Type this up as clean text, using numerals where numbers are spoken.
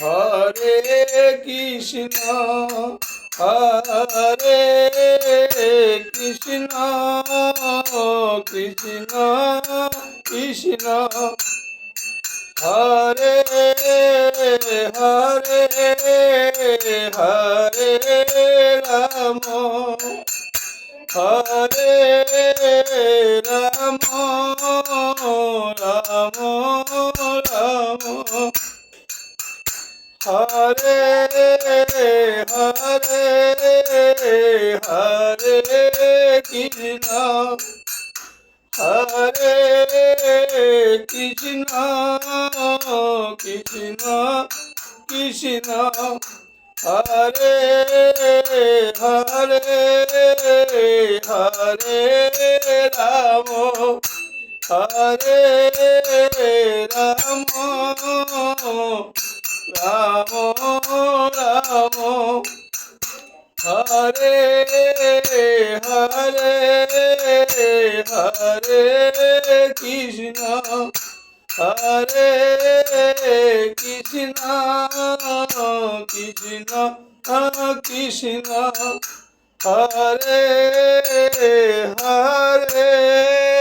Hare Krishna Hare Krishna Krishna Krishna Hare Hare Hare Ram Hare Ram Ram Ram Hare Hare Hare Krishna Hare Krishna Krishna Krishna Hare Hare Hare Ram Hare Ram Ram Ram Hare Hare Hare Krishna Hare Krishna Krishna Krishna Hare Hare